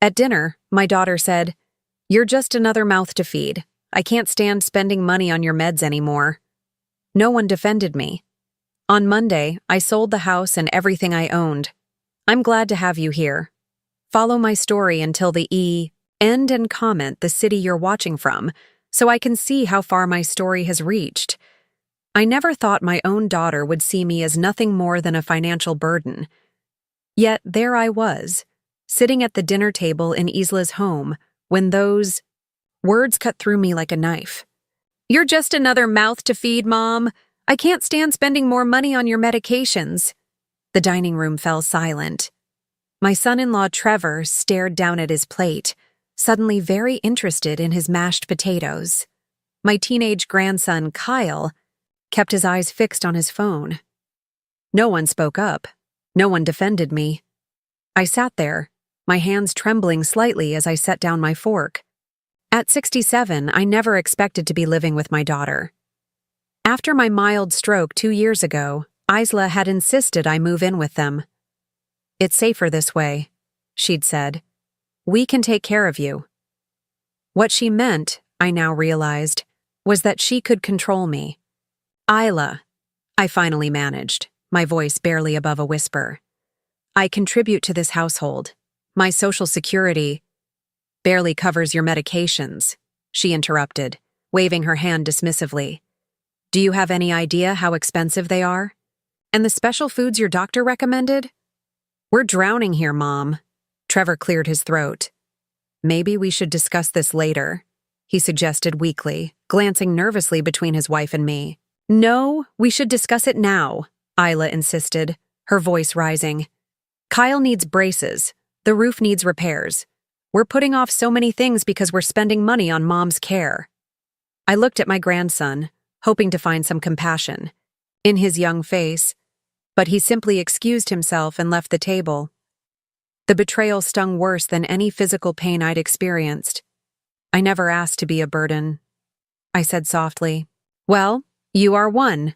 At dinner, my daughter said, "You're just another mouth to feed. I can't stand spending money on your meds anymore." No one defended me. On Monday, I sold the house and everything I owned. I'm glad to have you here. Follow my story until the end and comment the city you're watching from, so I can see how far my story has reached. I never thought my own daughter would see me as nothing more than a financial burden. Yet there I was, sitting at the dinner table in Isla's home, when those words cut through me like a knife. "You're just another mouth to feed, Mom. I can't stand spending more money on your medications." The dining room fell silent. My son-in-law Trevor stared down at his plate, suddenly very interested in his mashed potatoes. My teenage grandson Kyle kept his eyes fixed on his phone. No one spoke up. No one defended me. I sat there, my hands trembling slightly as I set down my fork. At 67, I never expected to be living with my daughter. After my mild stroke 2 years ago, Isla had insisted I move in with them. "It's safer this way," she'd said. "We can take care of you." What she meant, I now realized, was that she could control me. "Isla," I finally managed, my voice barely above a whisper. "I contribute to this household. My Social Security barely covers your medications," she interrupted, waving her hand dismissively. "Do you have any idea how expensive they are? And the special foods your doctor recommended? We're drowning here, Mom." Trevor cleared his throat. "Maybe we should discuss this later," he suggested weakly, glancing nervously between his wife and me. "No, we should discuss it now," Isla insisted, her voice rising. "Kyle needs braces. The roof needs repairs. We're putting off so many things because we're spending money on Mom's care." I looked at my grandson, hoping to find some compassion in his young face, but he simply excused himself and left the table. The betrayal stung worse than any physical pain I'd experienced. "I never asked to be a burden," I said softly. "Well, you are one,"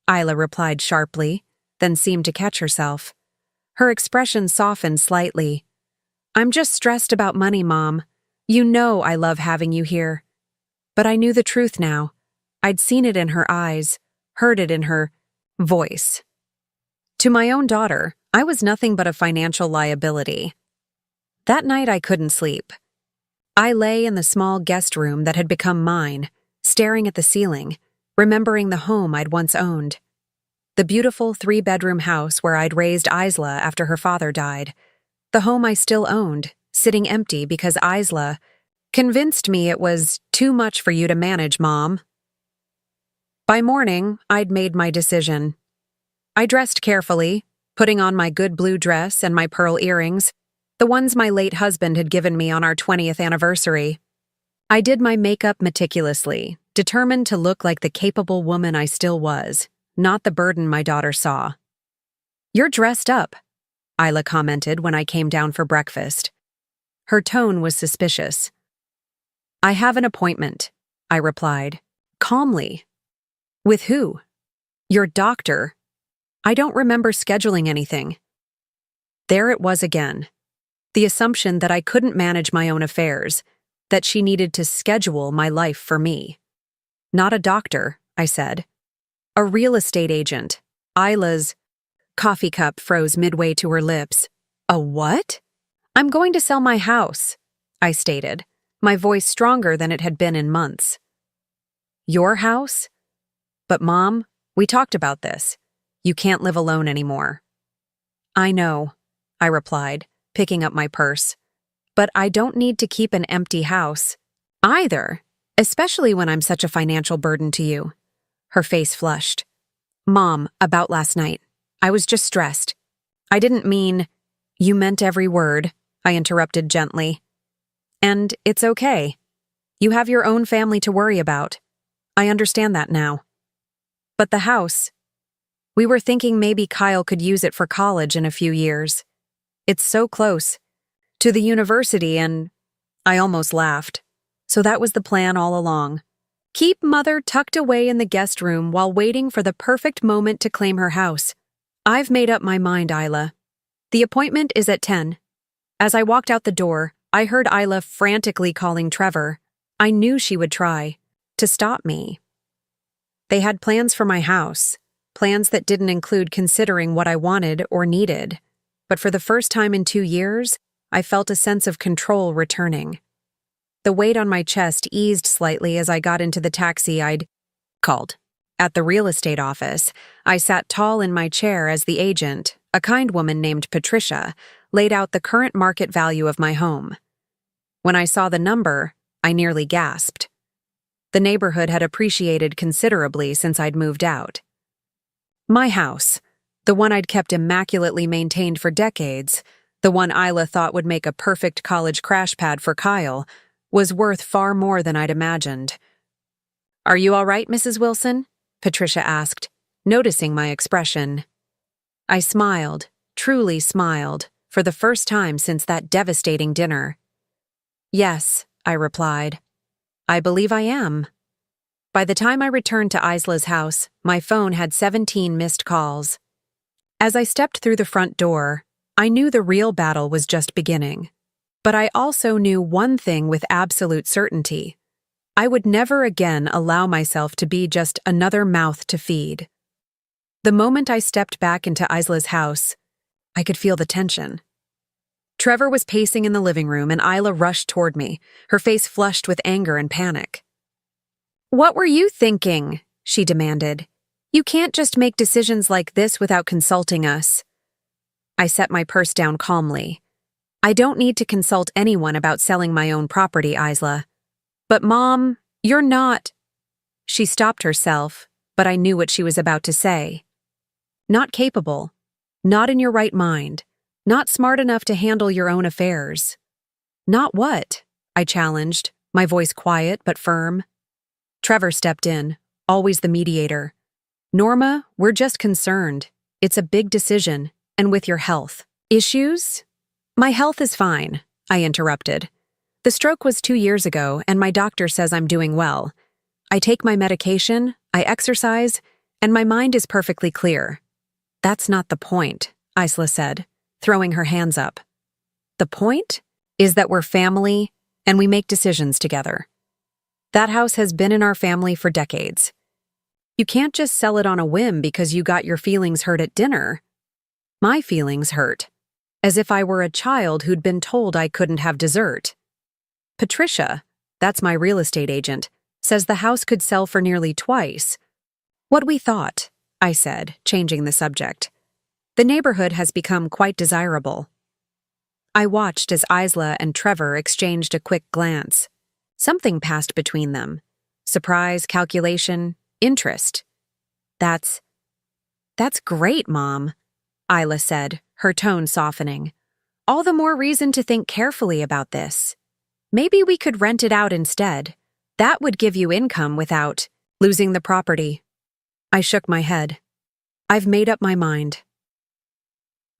Isla replied sharply, then seemed to catch herself. Her expression softened slightly. "I'm just stressed about money, Mom. You know I love having you here." But I knew the truth now. I'd seen it in her eyes, heard it in her voice. To my own daughter, I was nothing but a financial liability. That night I couldn't sleep. I lay in the small guest room that had become mine, staring at the ceiling, remembering the home I'd once owned. The beautiful 3-bedroom house where I'd raised Isla after her father died. The home I still owned, sitting empty because Isla convinced me it was too much for you to manage, Mom. By morning, I'd made my decision. I dressed carefully, putting on my good blue dress and my pearl earrings, the ones my late husband had given me on our 20th anniversary. I did my makeup meticulously, determined to look like the capable woman I still was, not the burden my daughter saw. "You're dressed up," Isla commented when I came down for breakfast. Her tone was suspicious. "I have an appointment," I replied, calmly. "With who?" "Your doctor. I don't remember scheduling anything." There it was again. The assumption that I couldn't manage my own affairs, that she needed to schedule my life for me. "Not a doctor," I said. "A real estate agent." Isla's coffee cup froze midway to her lips. "A what?" "I'm going to sell my house," I stated, my voice stronger than it had been in months. "Your house? But Mom, we talked about this. You can't live alone anymore." "I know," I replied, picking up my purse. "But I don't need to keep an empty house either, especially when I'm such a financial burden to you." Her face flushed. "Mom, about last night. I was just stressed. I didn't mean—" "You meant every word," I interrupted gently. "And it's okay. You have your own family to worry about. I understand that now. But the house, we were thinking maybe Kyle could use it for college in a few years. It's so close to the university and—" I almost laughed. So that was the plan all along. Keep Mother tucked away in the guest room while waiting for the perfect moment to claim her house. "I've made up my mind, Isla. The appointment is at 10. As I walked out the door, I heard Isla frantically calling Trevor. I knew she would try to stop me. They had plans for my house, plans that didn't include considering what I wanted or needed. But for the first time in 2 years, I felt a sense of control returning. The weight on my chest eased slightly as I got into the taxi I'd called. At the real estate office, I sat tall in my chair as the agent, a kind woman named Patricia, laid out the current market value of my home. When I saw the number, I nearly gasped. The neighborhood had appreciated considerably since I'd moved out. My house, the one I'd kept immaculately maintained for decades, the one Isla thought would make a perfect college crash pad for Kyle, was worth far more than I'd imagined. "Are you all right, Mrs. Wilson?" Patricia asked, noticing my expression. I smiled, truly smiled, for the first time since that devastating dinner. "Yes," I replied. "I believe I am." By the time I returned to Isla's house, my phone had 17 missed calls. As I stepped through the front door, I knew the real battle was just beginning. But I also knew one thing with absolute certainty. I would never again allow myself to be just another mouth to feed. The moment I stepped back into Isla's house, I could feel the tension. Trevor was pacing in the living room and Isla rushed toward me, her face flushed with anger and panic. "What were you thinking?" she demanded. "You can't just make decisions like this without consulting us." I set my purse down calmly. "I don't need to consult anyone about selling my own property, Isla." "But Mom, you're not—" She stopped herself, but I knew what she was about to say. "Not capable. Not in your right mind. Not smart enough to handle your own affairs." "Not what?" I challenged, my voice quiet but firm. Trevor stepped in, always the mediator. "Norma, we're just concerned. It's a big decision, and with your health. Issues?" "My health is fine," I interrupted. "The stroke was 2 years ago, and my doctor says I'm doing well. I take my medication, I exercise, and my mind is perfectly clear." "That's not the point," Isla said, throwing her hands up. "The point is that we're family, and we make decisions together. That house has been in our family for decades. You can't just sell it on a whim because you got your feelings hurt at dinner." My feelings hurt, as if I were a child who'd been told I couldn't have dessert. "Patricia, that's my real estate agent, says the house could sell for nearly twice." "What we thought," I said, changing the subject. "The neighborhood has become quite desirable." I watched as Isla and Trevor exchanged a quick glance. Something passed between them. Surprise, calculation, interest. That's great, Mom," Isla said, her tone softening. "All the more reason to think carefully about this. Maybe we could rent it out instead. That would give you income without losing the property." I shook my head. "I've made up my mind."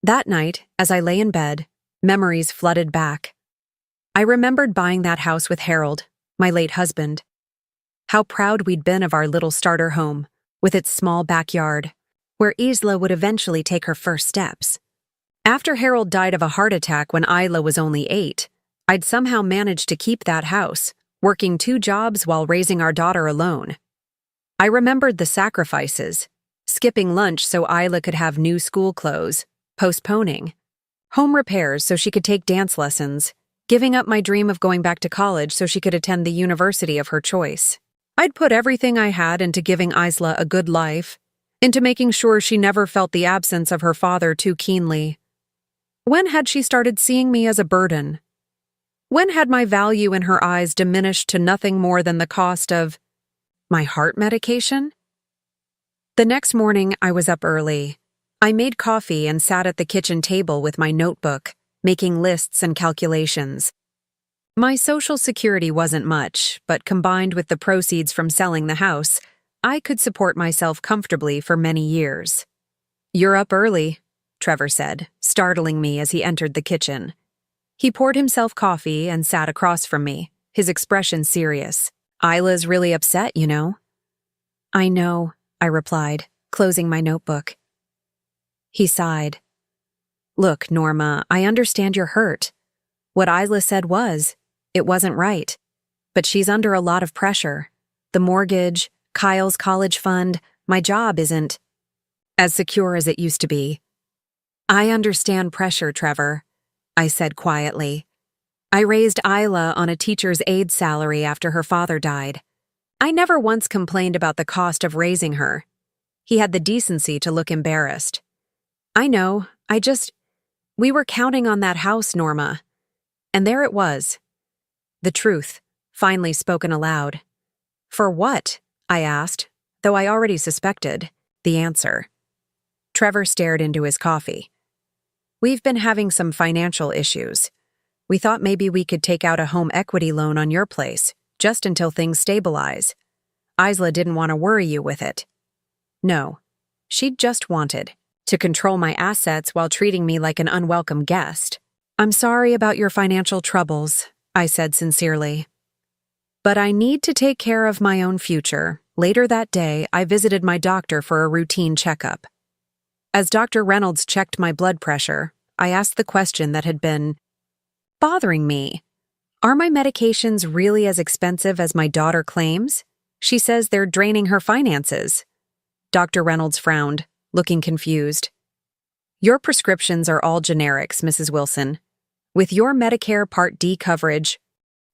That night, as I lay in bed, memories flooded back. I remembered buying that house with Harold, my late husband. How proud we'd been of our little starter home, with its small backyard, where Isla would eventually take her first steps. After Harold died of a heart attack when Isla was only 8, I'd somehow managed to keep that house, working 2 jobs while raising our daughter alone. I remembered the sacrifices, skipping lunch so Isla could have new school clothes, postponing, home repairs so she could take dance lessons, giving up my dream of going back to college so she could attend the university of her choice. I'd put everything I had into giving Isla a good life, into making sure she never felt the absence of her father too keenly. When had she started seeing me as a burden? When had my value in her eyes diminished to nothing more than the cost of my heart medication? The next morning, I was up early. I made coffee and sat at the kitchen table with my notebook, making lists and calculations. My Social Security wasn't much, but combined with the proceeds from selling the house, I could support myself comfortably for many years. "You're up early," Trevor said, startling me as he entered the kitchen. He poured himself coffee and sat across from me, his expression serious. "Isla's really upset, you know." "I know," I replied, closing my notebook. He sighed. "Look, Norma, I understand you're hurt. What Isla said it wasn't right. But she's under a lot of pressure. The mortgage, Kyle's college fund, my job isn't as secure as it used to be. I understand pressure, Trevor, I said quietly. I raised Isla on a teacher's aide salary after her father died. I never once complained about the cost of raising her. He had the decency to look embarrassed. I know, we were counting on that house, Norma. And there it was. The truth, finally spoken aloud. For what? I asked, though I already suspected the answer. Trevor stared into his coffee. We've been having some financial issues. We thought maybe we could take out a home equity loan on your place, just until things stabilize. Isla didn't want to worry you with it. No, she just wanted to control my assets while treating me like an unwelcome guest. I'm sorry about your financial troubles, I said sincerely. But I need to take care of my own future. Later that day, I visited my doctor for a routine checkup. As Dr. Reynolds checked my blood pressure, I asked the question that had been bothering me. Are my medications really as expensive as my daughter claims? She says they're draining her finances. Dr. Reynolds frowned, looking confused. Your prescriptions are all generics, Mrs. Wilson. With your Medicare Part D coverage,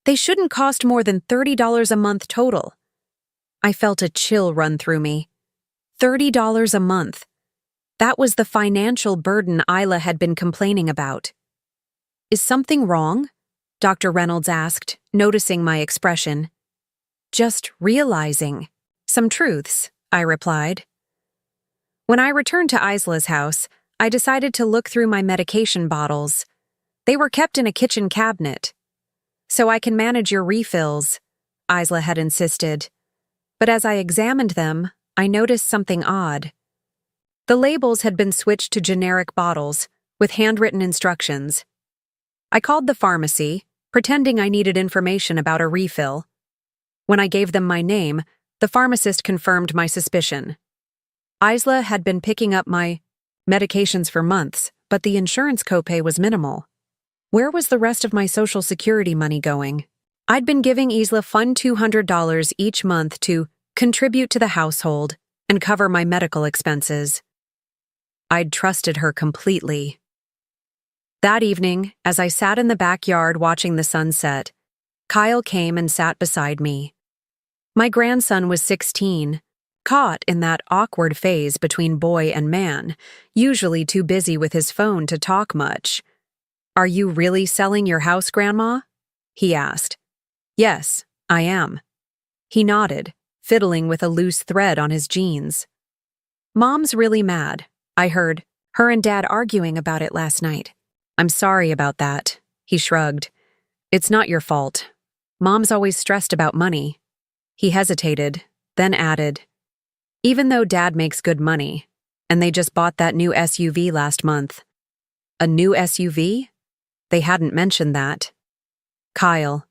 they shouldn't cost more than $30 a month total. I felt a chill run through me. $30 a month. That was the financial burden Isla had been complaining about. Is something wrong? Dr. Reynolds asked, noticing my expression. Just realizing some truths, I replied. When I returned to Isla's house, I decided to look through my medication bottles. They were kept in a kitchen cabinet. So I can manage your refills, Isla had insisted. But as I examined them, I noticed something odd. The labels had been switched to generic bottles with handwritten instructions. I called the pharmacy, pretending I needed information about a refill. When I gave them my name, the pharmacist confirmed my suspicion. Isla had been picking up my medications for months, but the insurance copay was minimal. Where was the rest of my Social Security money going? I'd been giving Isla fun $200 each month to contribute to the household and cover my medical expenses. I'd trusted her completely. That evening, as I sat in the backyard watching the sunset, Kyle came and sat beside me. My grandson was 16, caught in that awkward phase between boy and man, usually too busy with his phone to talk much. Are you really selling your house, Grandma? He asked. Yes, I am. He nodded, fiddling with a loose thread on his jeans. Mom's really mad. I heard her and Dad arguing about it last night. I'm sorry about that, he shrugged. It's not your fault. Mom's always stressed about money. He hesitated, then added, even though Dad makes good money, and they just bought that new SUV last month. A new SUV? They hadn't mentioned that. Kyle.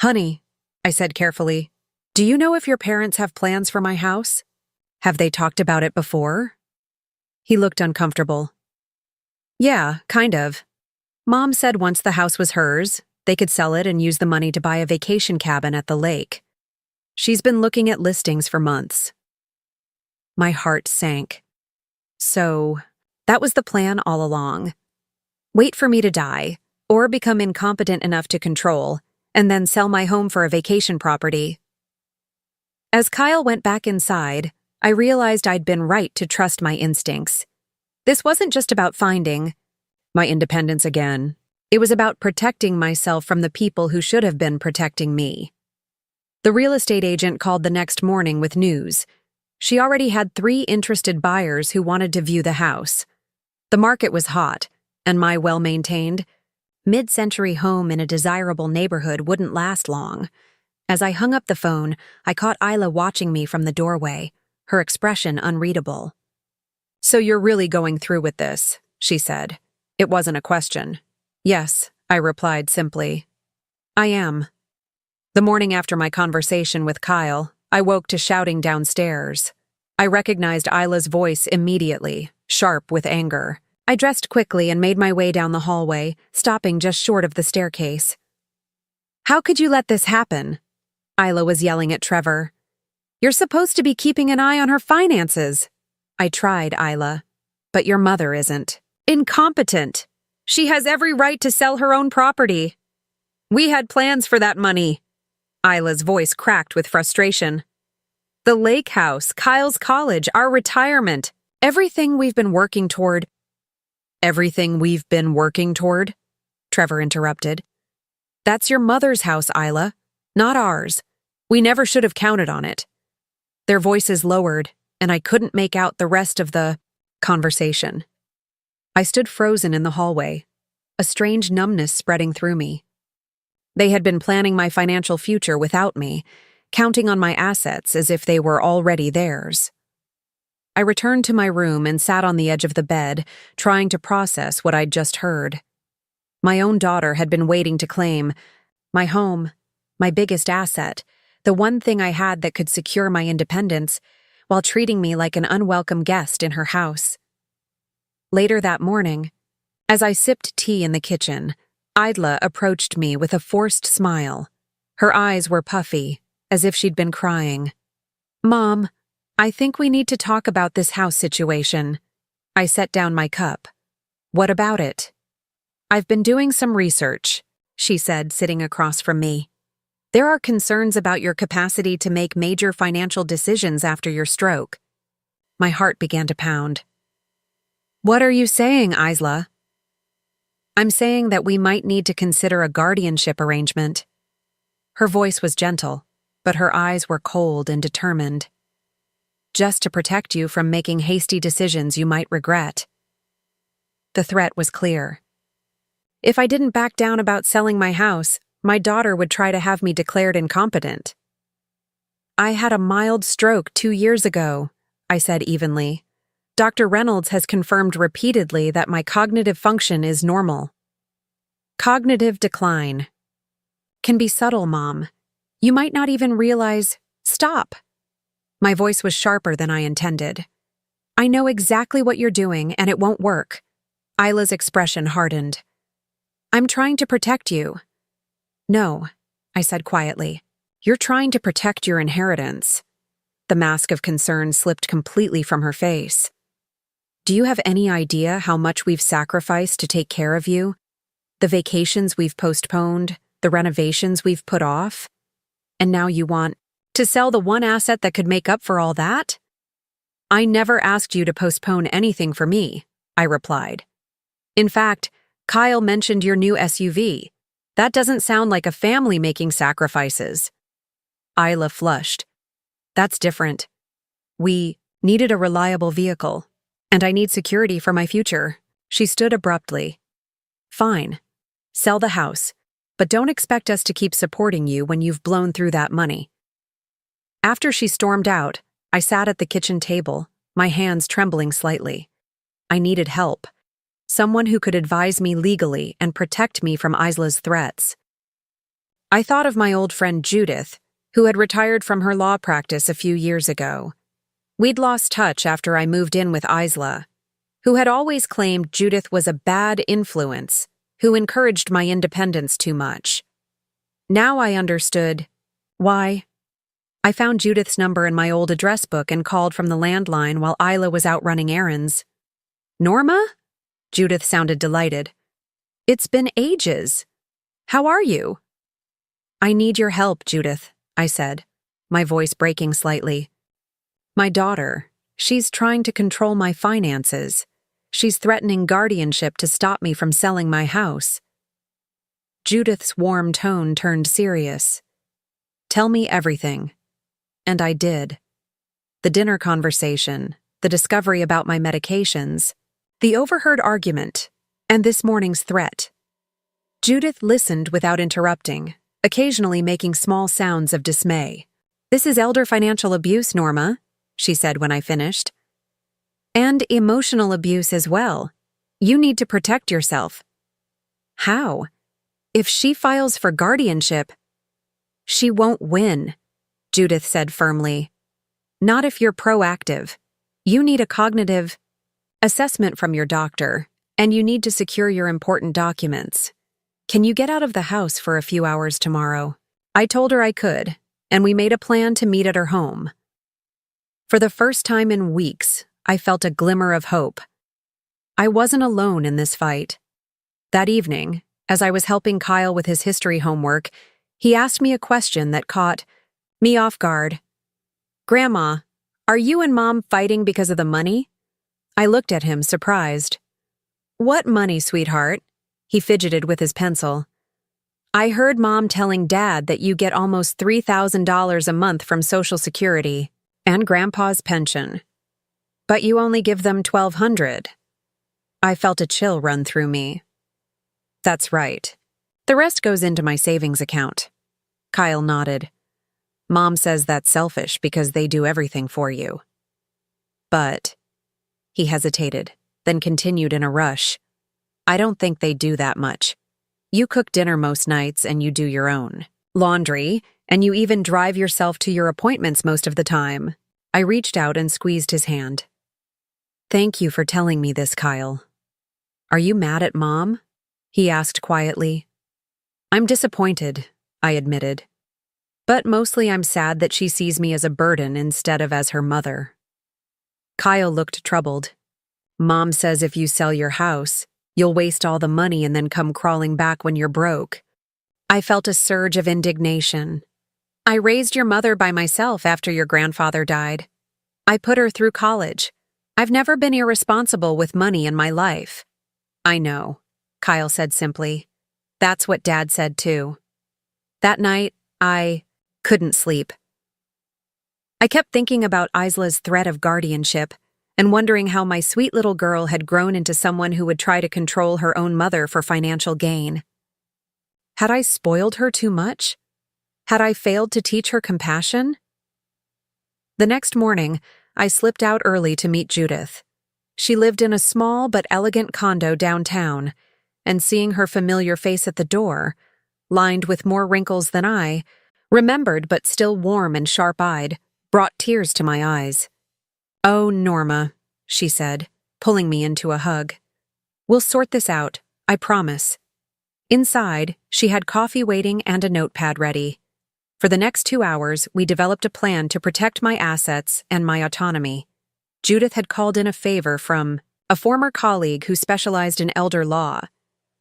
Honey, I said carefully, do you know if your parents have plans for my house? Have they talked about it before? He looked uncomfortable. Yeah, kind of. Mom said once the house was hers, they could sell it and use the money to buy a vacation cabin at the lake. She's been looking at listings for months. My heart sank. So, that was the plan all along. Wait for me to die, or become incompetent enough to control, and then sell my home for a vacation property. As Kyle went back inside, I realized I'd been right to trust my instincts. This wasn't just about finding my independence again. It was about protecting myself from the people who should have been protecting me. The real estate agent called the next morning with news. She already had 3 interested buyers who wanted to view the house. The market was hot, and my well-maintained, mid-century home in a desirable neighborhood wouldn't last long. As I hung up the phone, I caught Isla watching me from the doorway, her expression unreadable. So you're really going through with this, she said. It wasn't a question. Yes, I replied simply. I am. The morning after my conversation with Kyle, I woke to shouting downstairs. I recognized Isla's voice immediately, sharp with anger. I dressed quickly and made my way down the hallway, stopping just short of the staircase. "How could you let this happen?" Isla was yelling at Trevor. "You're supposed to be keeping an eye on her finances." "I tried, Isla, but your mother isn't. Incompetent. She has every right to sell her own property. We had plans for that money." Isla's voice cracked with frustration. "The lake house, Kyle's college, our retirement, everything we've been working toward." "Everything we've been working toward?" Trevor interrupted. "That's your mother's house, Isla, not ours. We never should have counted on it." Their voices lowered, and I couldn't make out the rest of the conversation. I stood frozen in the hallway, a strange numbness spreading through me. They had been planning my financial future without me, counting on my assets as if they were already theirs. I returned to my room and sat on the edge of the bed, trying to process what I'd just heard. My own daughter had been waiting to claim my home, my biggest asset, the one thing I had that could secure my independence, while treating me like an unwelcome guest in her house. Later that morning, as I sipped tea in the kitchen, Isla approached me with a forced smile. Her eyes were puffy, as if she'd been crying. "Mom, I think we need to talk about this house situation." I set down my cup. "What about it?" "I've been doing some research," she said, sitting across from me. "There are concerns about your capacity to make major financial decisions after your stroke." My heart began to pound. "What are you saying, Isla?" "I'm saying that we might need to consider a guardianship arrangement." Her voice was gentle, but her eyes were cold and determined. "Just to protect you from making hasty decisions you might regret." The threat was clear. If I didn't back down about selling my house, my daughter would try to have me declared incompetent. "I had a mild stroke 2 years ago," I said evenly. "Dr. Reynolds has confirmed repeatedly that my cognitive function is normal." Cognitive decline can be subtle, Mom. You might not even realize. Stop! My voice was sharper than I intended. "I know exactly what you're doing, and it won't work." Isla's expression hardened. "I'm trying to protect you." "No," I said quietly. "You're trying to protect your inheritance." The mask of concern slipped completely from her face. "Do you have any idea how much we've sacrificed to take care of you? The vacations we've postponed, the renovations we've put off? And now you want to sell the one asset that could make up for all that?" "I never asked you to postpone anything for me," I replied. "In fact, Kyle mentioned your new SUV. That doesn't sound like a family making sacrifices." Isla flushed. "That's different. We needed a reliable vehicle, and I need security for my future." She stood abruptly. "Fine. Sell the house, but don't expect us to keep supporting you when you've blown through that money." After she stormed out, I sat at the kitchen table, my hands trembling slightly. I needed help. Someone who could advise me legally and protect me from Isla's threats. I thought of my old friend Judith, who had retired from her law practice a few years ago. We'd lost touch after I moved in with Isla, who had always claimed Judith was a bad influence, who encouraged my independence too much. Now I understood why. I found Judith's number in my old address book and called from the landline while Isla was out running errands. "Norma?" Judith sounded delighted. "It's been ages. How are you?" "I need your help, Judith," I said, my voice breaking slightly. "My daughter, she's trying to control my finances. She's threatening guardianship to stop me from selling my house." Judith's warm tone turned serious. "Tell me everything." And I did. The dinner conversation, the discovery about my medications, the overheard argument, and this morning's threat. Judith listened without interrupting, occasionally making small sounds of dismay. "This is elder financial abuse, Norma," she said when I finished. "And emotional abuse as well. You need to protect yourself." "How? If she files for guardianship—" "She won't win," Judith said firmly. "Not if you're proactive. You need a cognitive assessment from your doctor, And you need to secure your important documents. Can you get out of the house for a few hours tomorrow? I told her I could, and we made a plan to meet at her home. For the first time in weeks, I felt a glimmer of hope. I wasn't alone in this fight. That evening, as I was helping Kyle with his history homework, he asked me a question that caught me off guard. "Grandma, are you and Mom fighting because of the money?" I looked at him, surprised. "What money, sweetheart?" He fidgeted with his pencil. "I heard Mom telling Dad that you get almost $3,000 a month from Social Security and Grandpa's pension. But you only give them $1,200. I felt a chill run through me. "That's right. The rest goes into my savings account." Kyle nodded. "Mom says that's selfish because they do everything for you." "But," he hesitated, then continued in a rush, "I don't think they do that much. You cook dinner most nights and you do your own laundry, and you even drive yourself to your appointments most of the time." I reached out and squeezed his hand. "Thank you for telling me this, Kyle." "Are you mad at Mom?" he asked quietly. "I'm disappointed," I admitted. "But mostly I'm sad that she sees me as a burden instead of as her mother." Kyle looked troubled. "Mom says if you sell your house, you'll waste all the money and then come crawling back when you're broke." I felt a surge of indignation. "I raised your mother by myself after your grandfather died. I put her through college. I've never been irresponsible with money in my life." "I know," Kyle said simply. "That's what Dad said too." That night, I couldn't sleep. I kept thinking about Isla's threat of guardianship and wondering how my sweet little girl had grown into someone who would try to control her own mother for financial gain. Had I spoiled her too much? Had I failed to teach her compassion? The next morning, I slipped out early to meet Judith. She lived in a small but elegant condo downtown, and seeing her familiar face at the door, lined with more wrinkles than I, remembered but still warm and sharp-eyed, brought tears to my eyes. "Oh, Norma," she said, pulling me into a hug. "We'll sort this out, I promise." Inside, she had coffee waiting and a notepad ready. For the next 2 hours, we developed a plan to protect my assets and my autonomy. Judith had called in a favor from a former colleague who specialized in elder law.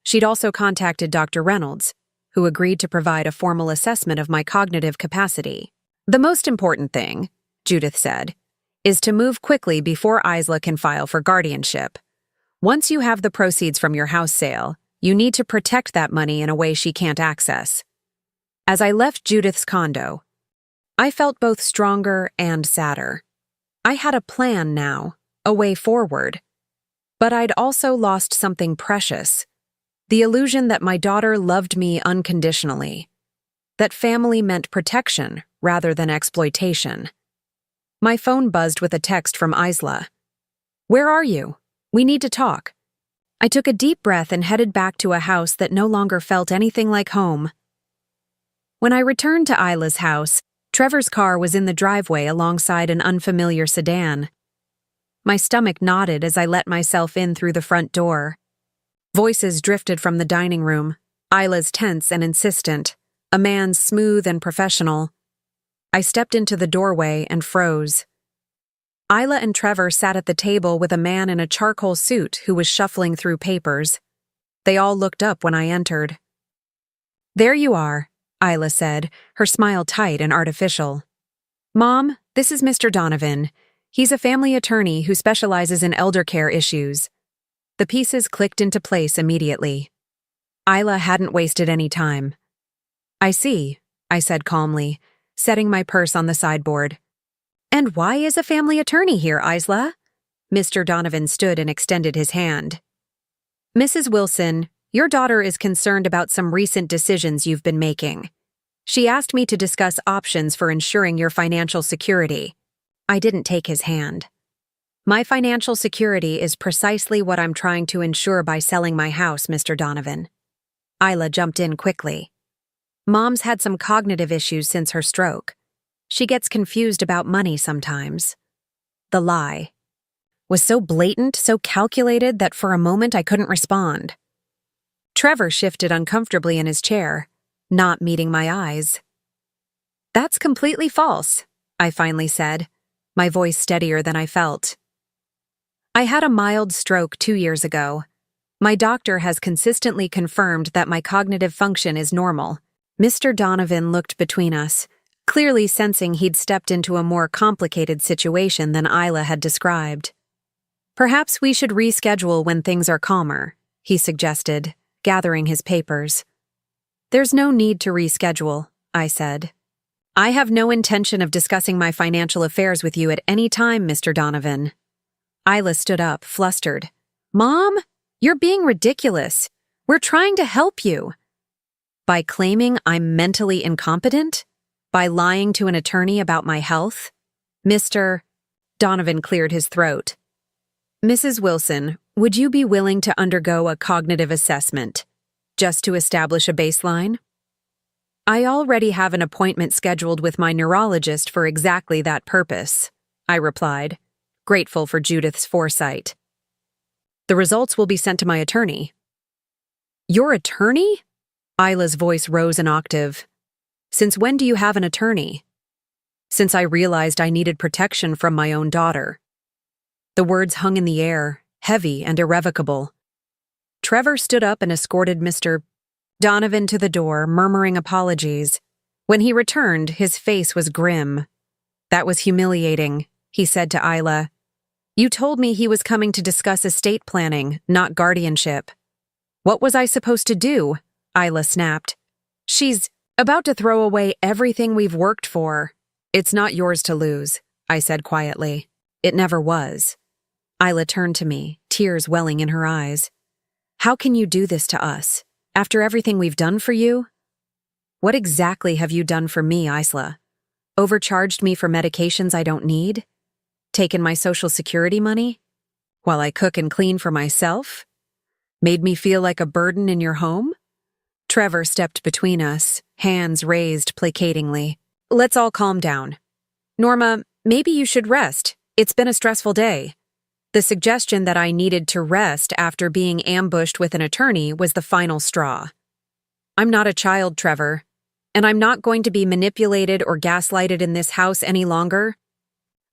She'd also contacted Dr. Reynolds, who agreed to provide a formal assessment of my cognitive capacity. "The most important thing," Judith said, "is to move quickly before Isla can file for guardianship. Once you have the proceeds from your house sale, you need to protect that money in a way she can't access." As I left Judith's condo, I felt both stronger and sadder. I had a plan now, a way forward. But I'd also lost something precious. The illusion that my daughter loved me unconditionally. That family meant protection rather than exploitation. My phone buzzed with a text from Isla. "Where are you? We need to talk." I took a deep breath and headed back to a house that no longer felt anything like home. When I returned to Isla's house, Trevor's car was in the driveway alongside an unfamiliar sedan. My stomach knotted as I let myself in through the front door. Voices drifted from the dining room, Isla's tense and insistent, a man's smooth and professional. I stepped into the doorway and froze. Isla and Trevor sat at the table with a man in a charcoal suit who was shuffling through papers. They all looked up when I entered. "There you are," Isla said, her smile tight and artificial. "Mom, this is Mr. Donovan. He's a family attorney who specializes in elder care issues." The pieces clicked into place immediately. Isla hadn't wasted any time. "I see," I said calmly, setting my purse on the sideboard. "And why is a family attorney here, Isla?" Mr. Donovan stood and extended his hand. "Mrs. Wilson, your daughter is concerned about some recent decisions you've been making. She asked me to discuss options for ensuring your financial security." I didn't take his hand. "My financial security is precisely what I'm trying to ensure by selling my house, Mr. Donovan." Isla jumped in quickly. "Mom's had some cognitive issues since her stroke. She gets confused about money sometimes." The lie. was so blatant, so calculated that for a moment I couldn't respond. Trevor shifted uncomfortably in his chair, not meeting my eyes. "That's completely false," I finally said, my voice steadier than I felt. "I had a mild stroke 2 years ago. My doctor has consistently confirmed that my cognitive function is normal." Mr. Donovan looked between us, clearly sensing he'd stepped into a more complicated situation than Isla had described. "Perhaps we should reschedule when things are calmer," he suggested, gathering his papers. "There's no need to reschedule," I said. "I have no intention of discussing my financial affairs with you at any time, Mr. Donovan." Isla stood up, flustered. "Mom, you're being ridiculous. We're trying to help you." "By claiming I'm mentally incompetent? By lying to an attorney about my health?" Mr. Donovan cleared his throat. "Mrs. Wilson, would you be willing to undergo a cognitive assessment, just to establish a baseline?" "I already have an appointment scheduled with my neurologist for exactly that purpose," I replied, grateful for Judith's foresight. "The results will be sent to my attorney." "Your attorney?" Isla's voice rose an octave. "Since when do you have an attorney?" "Since I realized I needed protection from my own daughter." The words hung in the air, heavy and irrevocable. Trevor stood up and escorted Mr. Donovan to the door, murmuring apologies. When he returned, his face was grim. "That was humiliating," he said to Isla. "You told me he was coming to discuss estate planning, not guardianship." "What was I supposed to do?" Isla snapped. "She's about to throw away everything we've worked for." "It's not yours to lose," I said quietly. "It never was." Isla turned to me, tears welling in her eyes. "How can you do this to us, after everything we've done for you?" "What exactly have you done for me, Isla? Overcharged me for medications I don't need? Taken my Social Security money? While I cook and clean for myself? Made me feel like a burden in your home?" Trevor stepped between us, hands raised placatingly. "Let's all calm down. Norma, maybe you should rest. It's been a stressful day." The suggestion that I needed to rest after being ambushed with an attorney was the final straw. "I'm not a child, Trevor, and I'm not going to be manipulated or gaslighted in this house any longer."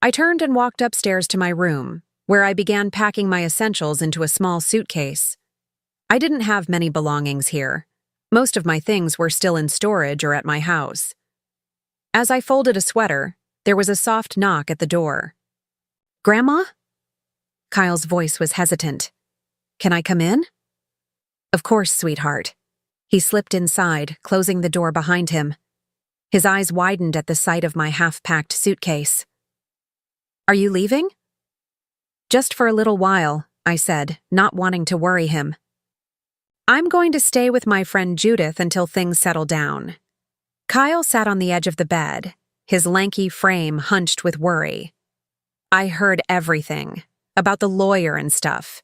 I turned and walked upstairs to my room, where I began packing my essentials into a small suitcase. I didn't have many belongings here. Most of my things were still in storage or at my house. As I folded a sweater, there was a soft knock at the door. "Grandma?" Kyle's voice was hesitant. "Can I come in?" "Of course, sweetheart." He slipped inside, closing the door behind him. His eyes widened at the sight of my half-packed suitcase. "Are you leaving?" "Just for a little while," I said, not wanting to worry him. "I'm going to stay with my friend Judith until things settle down." Kyle sat on the edge of the bed, his lanky frame hunched with worry. I heard everything, about the lawyer and stuff.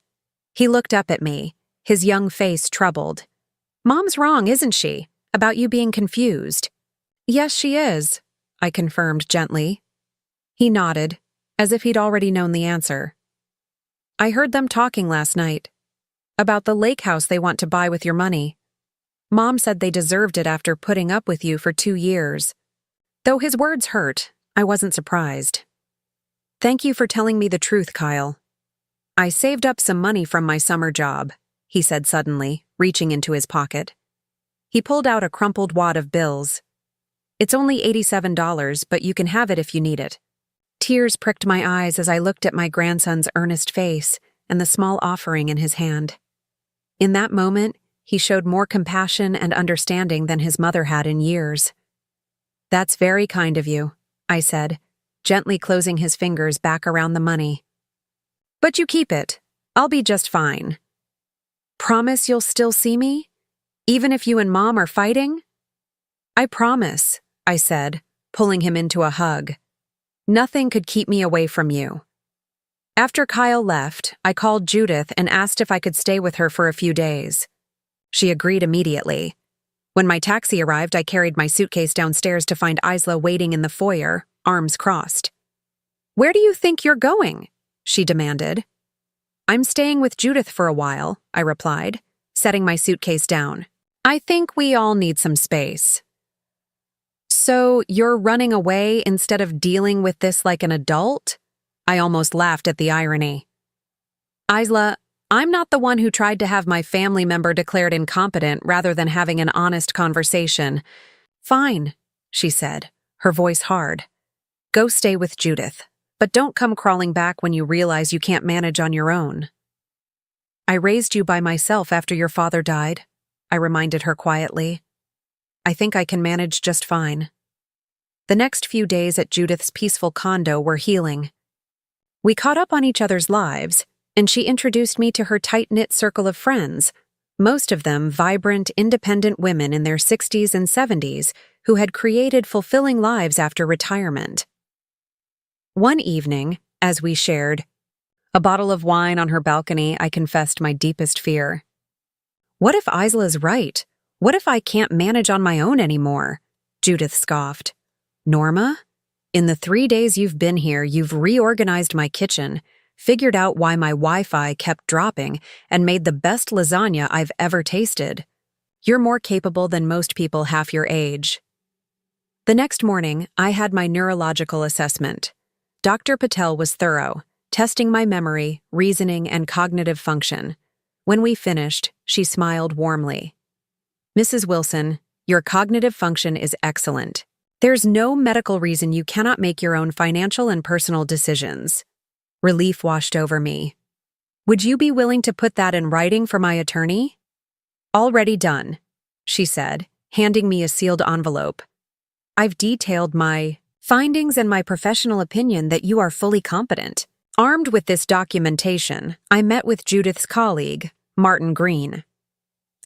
He looked up at me, his young face troubled. "Mom's wrong, isn't she, about you being confused?" "Yes, she is," I confirmed gently. He nodded, as if he'd already known the answer. "I heard them talking last night. About the lake house they want to buy with your money. Mom said they deserved it after putting up with you for 2 years. Though his words hurt, I wasn't surprised. "Thank you for telling me the truth, Kyle. I saved up some money from my summer job," he said suddenly, reaching into his pocket. He pulled out a crumpled wad of bills. "It's only $87, but you can have it if you need it." Tears pricked my eyes as I looked at my grandson's earnest face and the small offering in his hand. In that moment, he showed more compassion and understanding than his mother had in years. "That's very kind of you," I said, gently closing his fingers back around the money. "But you keep it. I'll be just fine." "Promise you'll still see me? Even if you and Mom are fighting?" "I promise," I said, pulling him into a hug. "Nothing could keep me away from you." After Kyle left, I called Judith and asked if I could stay with her for a few days. She agreed immediately. When my taxi arrived, I carried my suitcase downstairs to find Isla waiting in the foyer, arms crossed. "Where do you think you're going?" she demanded. I'm staying with Judith for a while, I replied, setting my suitcase down. I think we all need some space. So you're running away instead of dealing with this like an adult? I almost laughed at the irony. Isla, I'm not the one who tried to have my family member declared incompetent rather than having an honest conversation. Fine, she said, her voice hard. Go stay with Judith, but don't come crawling back when you realize you can't manage on your own. I raised you by myself after your father died, I reminded her quietly. I think I can manage just fine. The next few days at Judith's peaceful condo were healing. We caught up on each other's lives, and she introduced me to her tight-knit circle of friends, most of them vibrant, independent women in their 60s and 70s who had created fulfilling lives after retirement. One evening, as we shared a bottle of wine on her balcony, I confessed my deepest fear. What if Isla's right? What if I can't manage on my own anymore? Judith scoffed. Norma, in the 3 days you've been here, you've reorganized my kitchen, figured out why my Wi-Fi kept dropping, and made the best lasagna I've ever tasted. You're more capable than most people half your age. The next morning, I had my neurological assessment. Dr. Patel was thorough, testing my memory, reasoning, and cognitive function. When we finished, she smiled warmly. Mrs. Wilson, your cognitive function is excellent. There's no medical reason you cannot make your own financial and personal decisions. Relief washed over me. Would you be willing to put that in writing for my attorney? Already done, she said, handing me a sealed envelope. I've detailed my findings and my professional opinion that you are fully competent. Armed with this documentation, I met with Judith's colleague, Martin Green.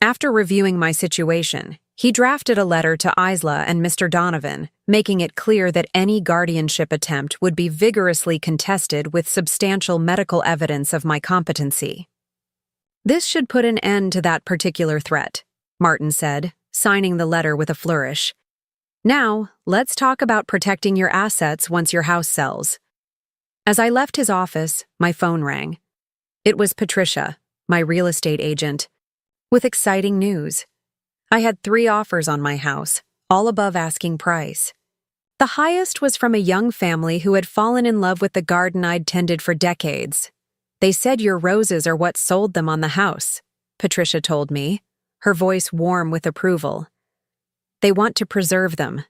After reviewing my situation, he drafted a letter to Isla and Mr. Donovan, making it clear that any guardianship attempt would be vigorously contested with substantial medical evidence of my competency. This should put an end to that particular threat, Martin said, signing the letter with a flourish. Now, let's talk about protecting your assets once your house sells. As I left his office, my phone rang. It was Patricia, my real estate agent, with exciting news. I had 3 offers on my house, all above asking price. The highest was from a young family who had fallen in love with the garden I'd tended for decades. They said your roses are what sold them on the house, Patricia told me, her voice warm with approval. They want to preserve them.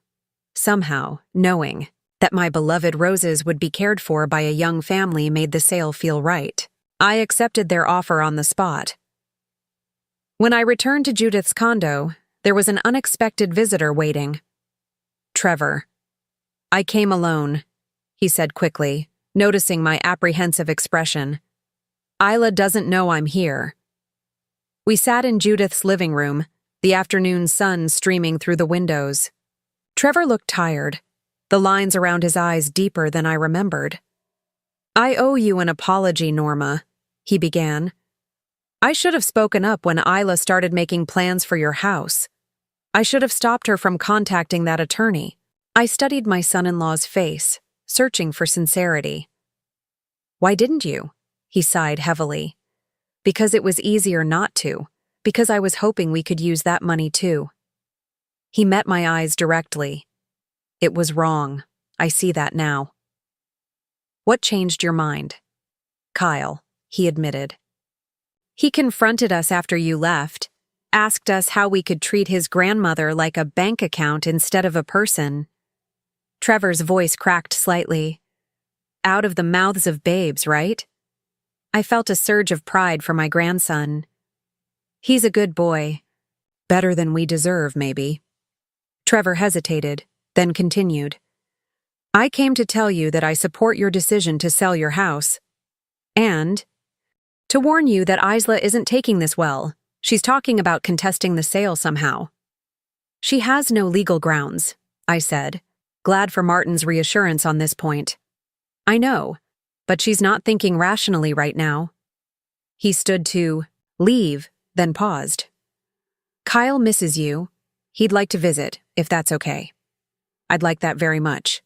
Somehow, knowing that my beloved roses would be cared for by a young family made the sale feel right. I accepted their offer on the spot. When I returned to Judith's condo, there was an unexpected visitor waiting. Trevor. I came alone, he said quickly, noticing my apprehensive expression. Isla doesn't know I'm here. We sat in Judith's living room, the afternoon sun streaming through the windows. Trevor looked tired, the lines around his eyes deeper than I remembered. I owe you an apology, Norma, he began. I should have spoken up when Isla started making plans for your house. I should have stopped her from contacting that attorney. I studied my son-in-law's face, searching for sincerity. Why didn't you? He sighed heavily. Because it was easier not to, because I was hoping we could use that money too. He met my eyes directly. It was wrong. I see that now. What changed your mind? Kyle, he admitted. He confronted us after you left, asked us how we could treat his grandmother like a bank account instead of a person. Trevor's voice cracked slightly. Out of the mouths of babes, right? I felt a surge of pride for my grandson. He's a good boy. Better than we deserve, maybe. Trevor hesitated, then continued. I came to tell you that I support your decision to sell your house. And to warn you that Isla isn't taking this well. She's talking about contesting the sale somehow. She has no legal grounds, I said, glad for Martin's reassurance on this point. I know, but she's not thinking rationally right now. He stood to leave, then paused. Kyle misses you. He'd like to visit, if that's okay. I'd like that very much.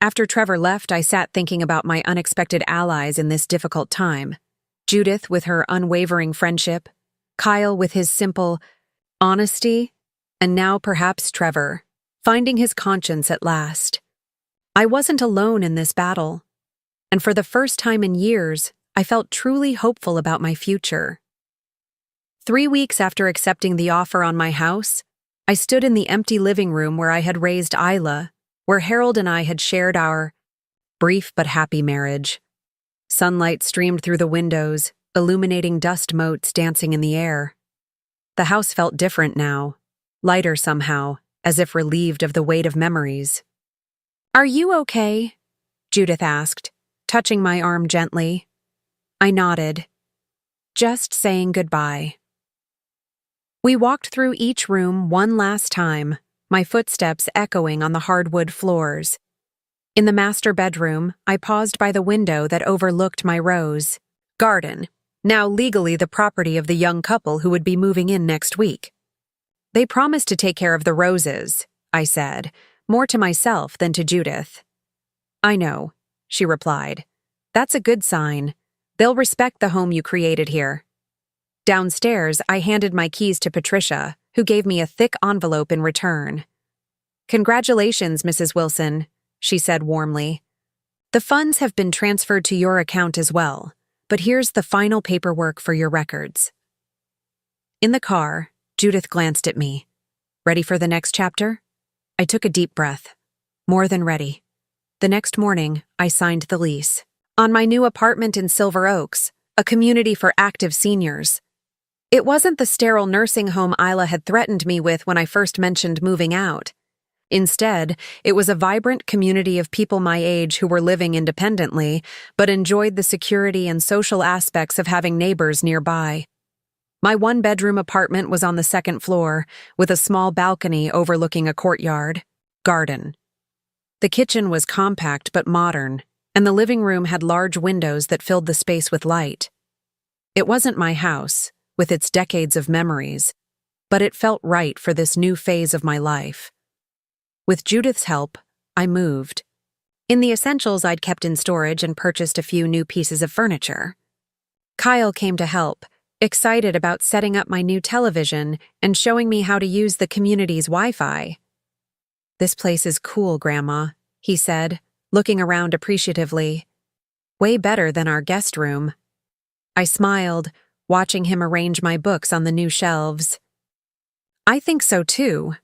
After Trevor left, I sat thinking about my unexpected allies in this difficult time. Judith with her unwavering friendship, Kyle with his simple honesty, and now perhaps Trevor, finding his conscience at last. I wasn't alone in this battle, and for the first time in years, I felt truly hopeful about my future. 3 weeks after accepting the offer on my house, I stood in the empty living room where I had raised Isla, where Harold and I had shared our brief but happy marriage. Sunlight streamed through the windows, illuminating dust motes dancing in the air. The house felt different now, lighter somehow, as if relieved of the weight of memories. "Are you okay?" Judith asked, touching my arm gently. I nodded. Just saying goodbye. We walked through each room one last time, my footsteps echoing on the hardwood floors. In the master bedroom, I paused by the window that overlooked my rose garden, now legally the property of the young couple who would be moving in next week. "They promised to take care of the roses," I said, more to myself than to Judith. "I know," she replied. "That's a good sign. They'll respect the home you created here." Downstairs, I handed my keys to Patricia, who gave me a thick envelope in return. "Congratulations, Mrs. Wilson," she said warmly. "The funds have been transferred to your account as well, but here's the final paperwork for your records." In the car, Judith glanced at me. "Ready for the next chapter?" I took a deep breath. More than ready. The next morning, I signed the lease. On my new apartment in Silver Oaks, a community for active seniors. It wasn't the sterile nursing home Isla had threatened me with when I first mentioned moving out. Instead, it was a vibrant community of people my age who were living independently, but enjoyed the security and social aspects of having neighbors nearby. My one-bedroom apartment was on the second floor, with a small balcony overlooking a courtyard garden. The kitchen was compact but modern, and the living room had large windows that filled the space with light. It wasn't my house, with its decades of memories, but it felt right for this new phase of my life. With Judith's help, I moved. In the essentials I'd kept in storage and purchased a few new pieces of furniture. Kyle came to help, excited about setting up my new television and showing me how to use the community's Wi-Fi. "This place is cool, Grandma," he said, looking around appreciatively. "Way better than our guest room." I smiled, watching him arrange my books on the new shelves. "I think so too.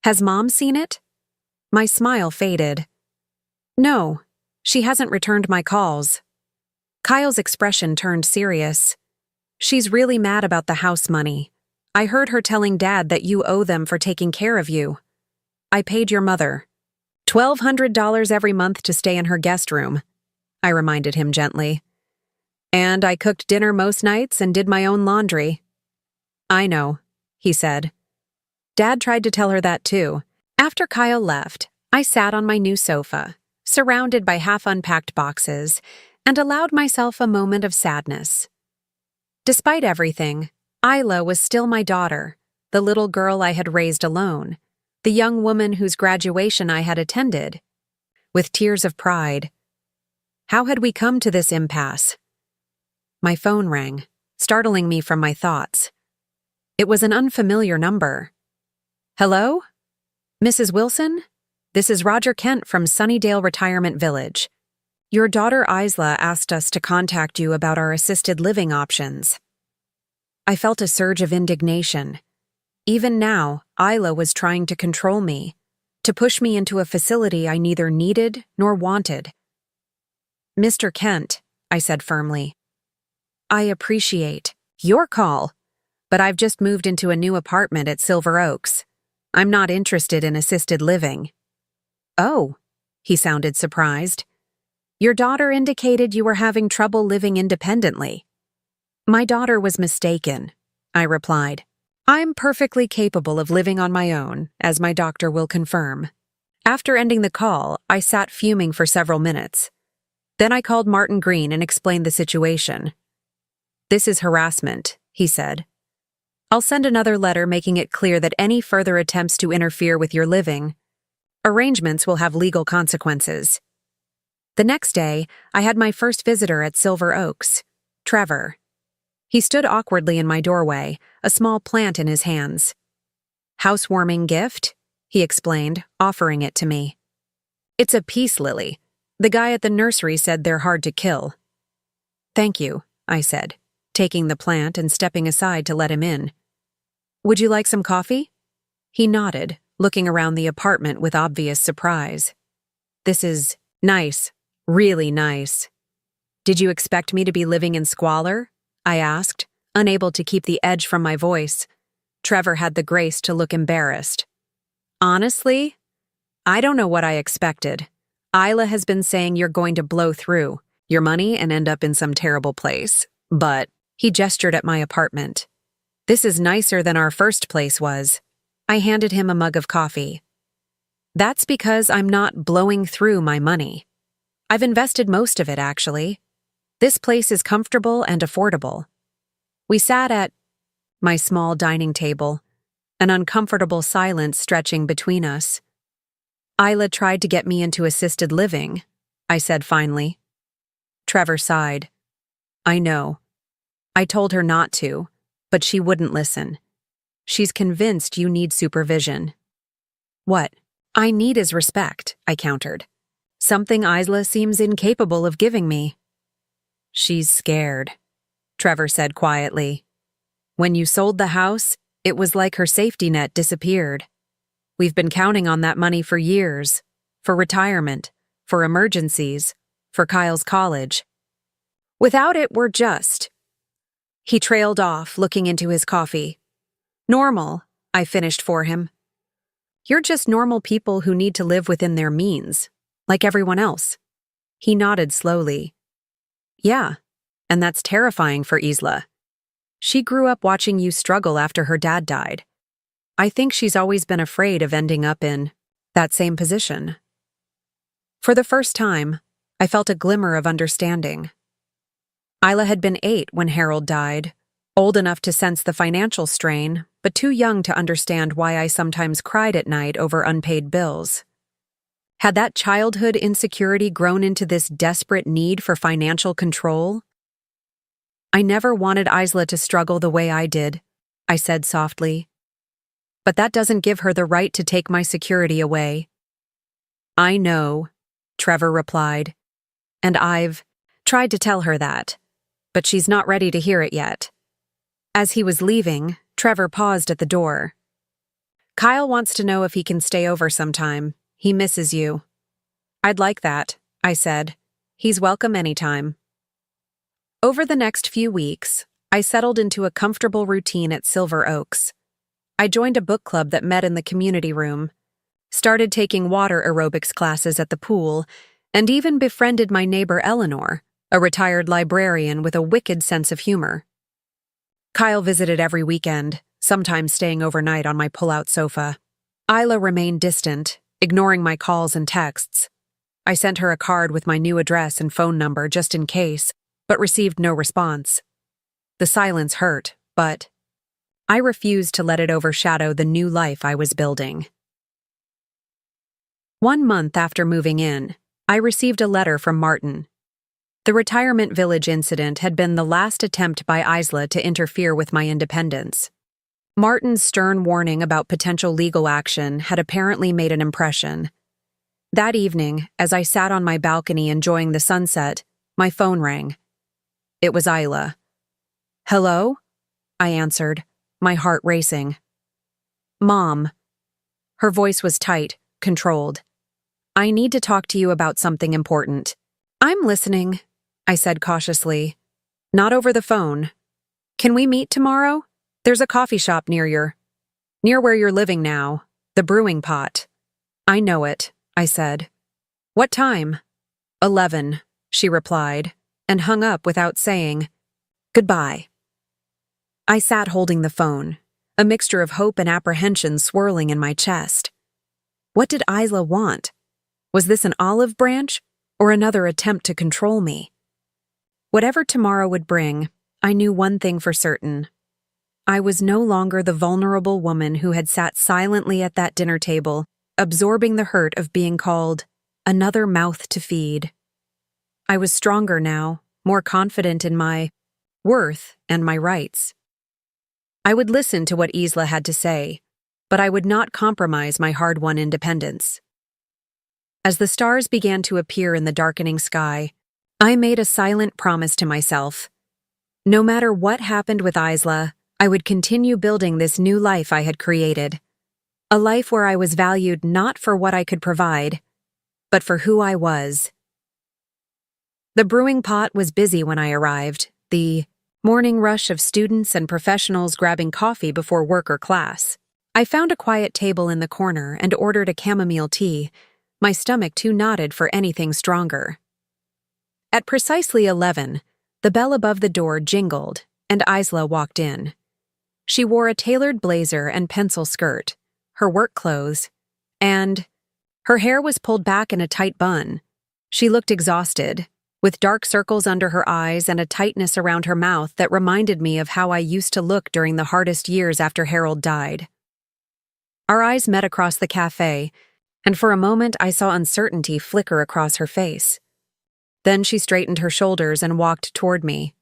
Has Mom seen it?" My smile faded. "No, she hasn't returned my calls." Kyle's expression turned serious. "She's really mad about the house money. I heard her telling Dad that you owe them for taking care of you. I paid your mother $1,200 every month to stay in her guest room," I reminded him gently. "And I cooked dinner most nights and did my own laundry." "I know," he said. Dad tried to tell her that too. After Kyle left, I sat on my new sofa, surrounded by half-unpacked boxes, and allowed myself a moment of sadness. Despite everything, Isla was still my daughter, the little girl I had raised alone, the young woman whose graduation I had attended. With tears of pride. How had we come to this impasse? My phone rang, startling me from my thoughts. It was an unfamiliar number. "Hello? Mrs. Wilson? This is Roger Kent from Sunnydale Retirement Village. Your daughter Isla asked us to contact you about our assisted living options." I felt a surge of indignation. Even now, Isla was trying to control me, to push me into a facility I neither needed nor wanted. "Mr. Kent," I said firmly, "I appreciate your call, but I've just moved into a new apartment at Silver Oaks. I'm not interested in assisted living." "Oh," he sounded surprised. "Your daughter indicated you were having trouble living independently." "My daughter was mistaken," I replied. "I'm perfectly capable of living on my own, as my doctor will confirm." After ending the call, I sat fuming for several minutes. Then I called Martin Green and explained the situation. "This is harassment," he said. "I'll send another letter making it clear that any further attempts to interfere with your living..." Arrangements will have legal consequences. The next day, I had my first visitor at Silver Oaks, Trevor. He stood awkwardly in my doorway, a small plant in his hands. "Housewarming gift?" he explained, offering it to me. "It's a peace lily. The guy at the nursery said they're hard to kill." "Thank you," I said, taking the plant and stepping aside to let him in. "Would you like some coffee?" He nodded, looking around the apartment with obvious surprise. "This is nice, really nice." "Did you expect me to be living in squalor?" I asked, unable to keep the edge from my voice. Trevor had the grace to look embarrassed. "Honestly, I don't know what I expected. Isla has been saying you're going to blow through your money and end up in some terrible place. But," he gestured at my apartment, "this is nicer than our first place was." I handed him a mug of coffee. "That's because I'm not blowing through my money. I've invested most of it, actually. This place is comfortable and affordable." We sat at my small dining table, an uncomfortable silence stretching between us. "Isla tried to get me into assisted living," I said finally. Trevor sighed. "I know. I told her not to, but she wouldn't listen. She's convinced you need supervision." "What I need is respect," I countered. "Something Isla seems incapable of giving me." "She's scared," Trevor said quietly. "When you sold the house, it was like her safety net disappeared. We've been counting on that money for years, for retirement, for emergencies, for Kyle's college. Without it, we're just—" He trailed off, looking into his coffee. "Normal," I finished for him. "You're just normal people who need to live within their means, like everyone else." He nodded slowly. "Yeah, and that's terrifying for Isla. She grew up watching you struggle after her dad died. I think she's always been afraid of ending up in that same position." For the first time, I felt a glimmer of understanding. Isla had been 8 when Harold died, old enough to sense the financial strain, but too young to understand why I sometimes cried at night over unpaid bills. Had that childhood insecurity grown into this desperate need for financial control? "I never wanted Isla to struggle the way I did," I said softly. "But that doesn't give her the right to take my security away." "I know," Trevor replied, "and I've tried to tell her that, but she's not ready to hear it yet." As he was leaving, Trevor paused at the door. "Kyle wants to know if he can stay over sometime. He misses you." "I'd like that," I said. "He's welcome anytime." Over the next few weeks, I settled into a comfortable routine at Silver Oaks. I joined a book club that met in the community room, started taking water aerobics classes at the pool, and even befriended my neighbor Eleanor, a retired librarian with a wicked sense of humor. Kyle visited every weekend, sometimes staying overnight on my pull-out sofa. Isla remained distant, ignoring my calls and texts. I sent her a card with my new address and phone number just in case, but received no response. The silence hurt, but I refused to let it overshadow the new life I was building. 1 month after moving in, I received a letter from Martin. The retirement village incident had been the last attempt by Isla to interfere with my independence. Martin's stern warning about potential legal action had apparently made an impression. That evening, as I sat on my balcony enjoying the sunset, my phone rang. It was Isla. "Hello?" I answered, my heart racing. "Mom." Her voice was tight, controlled. "I need to talk to you about something important." "I'm listening," I said cautiously. "Not over the phone. Can we meet tomorrow? There's a coffee shop near where you're living now, the Brewing Pot." "I know it," I said. "What time?" 11, she replied, and hung up without saying goodbye. I sat holding the phone, a mixture of hope and apprehension swirling in my chest. What did Isla want? Was this an olive branch, or another attempt to control me? Whatever tomorrow would bring, I knew one thing for certain. I was no longer the vulnerable woman who had sat silently at that dinner table, absorbing the hurt of being called another mouth to feed. I was stronger now, more confident in my worth and my rights. I would listen to what Isla had to say, but I would not compromise my hard-won independence. As the stars began to appear in the darkening sky, I made a silent promise to myself. No matter what happened with Isla, I would continue building this new life I had created. A life where I was valued not for what I could provide, but for who I was. The brewing pot was busy when I arrived, the morning rush of students and professionals grabbing coffee before work or class. I found a quiet table in the corner and ordered a chamomile tea, my stomach too knotted for anything stronger. At precisely 11, the bell above the door jingled, and Isla walked in. She wore a tailored blazer and pencil skirt, her work clothes, and her hair was pulled back in a tight bun. She looked exhausted, with dark circles under her eyes and a tightness around her mouth that reminded me of how I used to look during the hardest years after Harold died. Our eyes met across the cafe, and for a moment I saw uncertainty flicker across her face. Then she straightened her shoulders and walked toward me.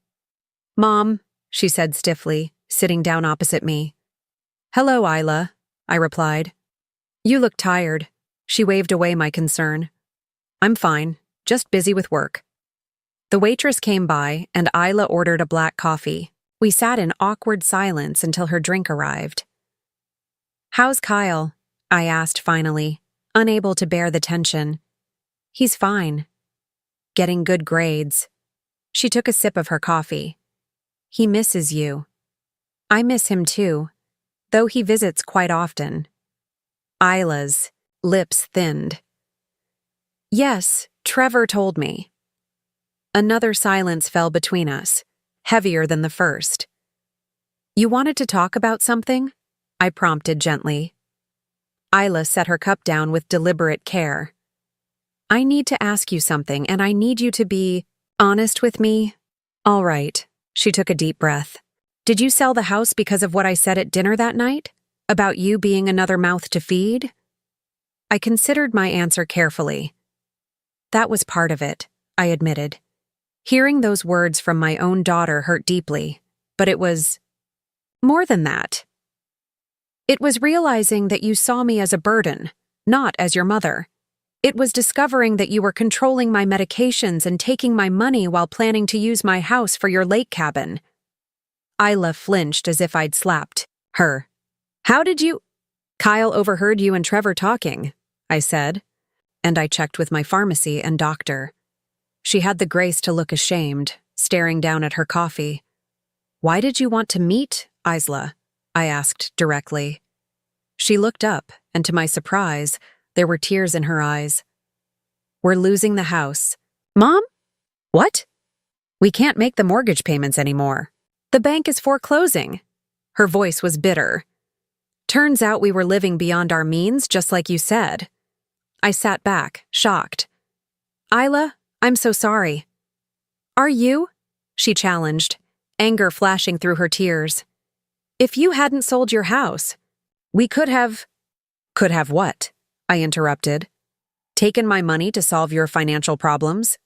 "Mom," she said stiffly, sitting down opposite me. "Hello, Isla," I replied. "You look tired." She waved away my concern. "I'm fine, just busy with work." The waitress came by, and Isla ordered a black coffee. We sat in awkward silence until her drink arrived. "How's Kyle?" I asked finally, unable to bear the tension. "He's fine. Getting good grades." She took a sip of her coffee. "He misses you." "I miss him too, though he visits quite often." Isla's lips thinned. "Yes, Trevor told me." Another silence fell between us, heavier than the first. "You wanted to talk about something?" I prompted gently. Isla set her cup down with deliberate care. "I need to ask you something, and I need you to be honest with me." "All right." She took a deep breath. "Did you sell the house because of what I said at dinner that night? About you being another mouth to feed?" I considered my answer carefully. "That was part of it," I admitted. Hearing those words from my own daughter hurt deeply, but it was more than that. It was realizing that you saw me as a burden, not as your mother. It was discovering that you were controlling my medications and taking my money while planning to use my house for your lake cabin. Isla flinched as if I'd slapped her. "How did you—" "Kyle overheard you and Trevor talking," I said, and I checked with my pharmacy and doctor. She had the grace to look ashamed, staring down at her coffee. "Why did you want to meet, Isla?" I asked directly. She looked up, and to my surprise, there were tears in her eyes. "We're losing the house." "Mom? What?" "We can't make the mortgage payments anymore. The bank is foreclosing." Her voice was bitter. "Turns out we were living beyond our means, just like you said." I sat back, shocked. "Isla, I'm so sorry." "Are you?" she challenged, anger flashing through her tears. "If you hadn't sold your house, we could have—" "Could have what?" I interrupted. "Taken my money to solve your financial problems?"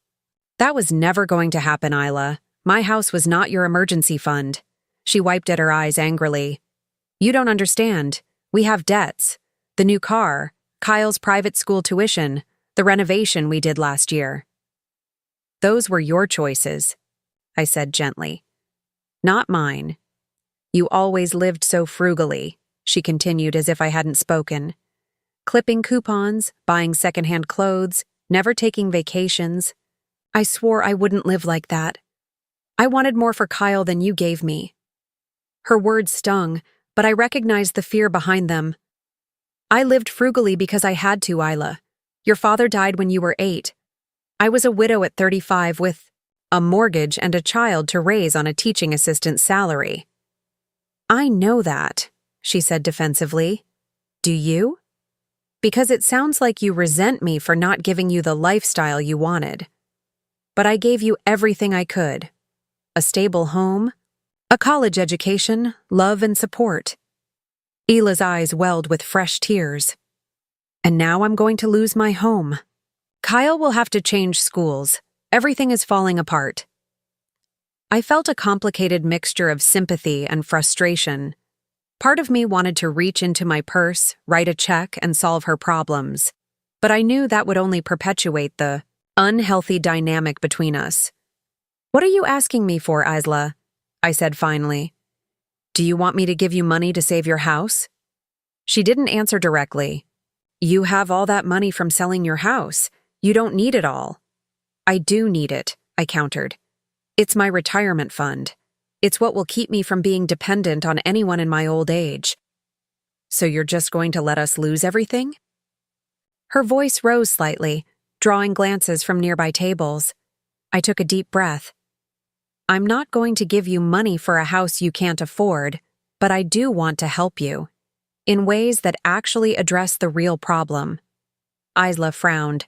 "That was never going to happen, Isla. My house was not your emergency fund." She wiped at her eyes angrily. "You don't understand. We have debts. The new car, Kyle's private school tuition, the renovation we did last year." "Those were your choices," I said gently. "Not mine. You always lived so frugally," she continued as if I hadn't spoken. "Clipping coupons, buying secondhand clothes, never taking vacations. I swore I wouldn't live like that. I wanted more for Kyle than you gave me." Her words stung, but I recognized the fear behind them. "I lived frugally because I had to, Isla. Your father died when you were 8. I was a widow at 35 with a mortgage and a child to raise on a teaching assistant's salary." "I know that," she said defensively. "Do you?" "Because it sounds like you resent me for not giving you the lifestyle you wanted. But I gave you everything I could. A stable home, a college education, love and support." Ila's eyes welled with fresh tears. And now I'm going to lose my home. Kyle will have to change schools. Everything is falling apart. I felt a complicated mixture of sympathy and frustration. Part of me wanted to reach into my purse, write a check, and solve her problems. But I knew that would only perpetuate the unhealthy dynamic between us. "What are you asking me for, Isla?" I said finally. "Do you want me to give you money to save your house?" She didn't answer directly. "You have all that money from selling your house. You don't need it all." "I do need it," I countered. "It's my retirement fund. It's what will keep me from being dependent on anyone in my old age." "So you're just going to let us lose everything?" Her voice rose slightly, drawing glances from nearby tables. I took a deep breath. "I'm not going to give you money for a house you can't afford, but I do want to help you, in ways that actually address the real problem." Isla frowned.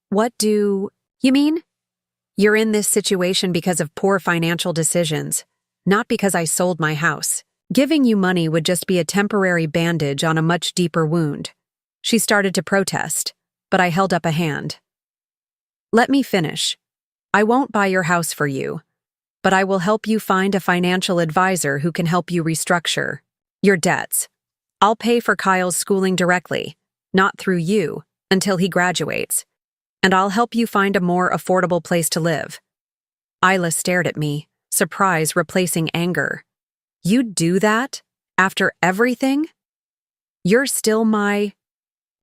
"What do you mean?" "You're in this situation because of poor financial decisions, not because I sold my house. Giving you money would just be a temporary bandage on a much deeper wound." She started to protest, but I held up a hand. "Let me finish. I won't buy your house for you, but I will help you find a financial advisor who can help you restructure your debts. I'll pay for Kyle's schooling directly, not through you, until he graduates. And I'll help you find a more affordable place to live." Isla stared at me, surprise replacing anger. "You'd do that? After everything? You're still my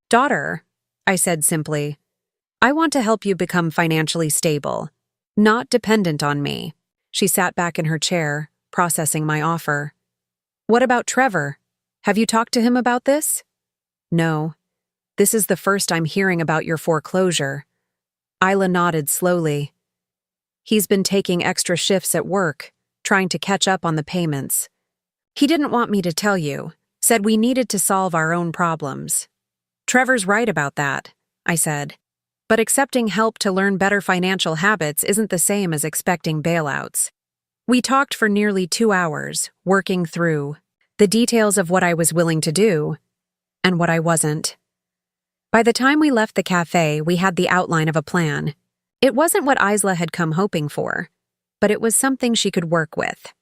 daughter," I said simply. "I want to help you become financially stable, not dependent on me." She sat back in her chair, processing my offer. "What about Trevor? Have you talked to him about this?" "No. This is the first I'm hearing about your foreclosure." Isla nodded slowly. "He's been taking extra shifts at work, trying to catch up on the payments. He didn't want me to tell you, said we needed to solve our own problems." "Trevor's right about that," I said. "But accepting help to learn better financial habits isn't the same as expecting bailouts." We talked for nearly 2 hours, working through the details of what I was willing to do and what I wasn't. By the time we left the cafe, we had the outline of a plan. It wasn't what Isla had come hoping for, but it was something she could work with.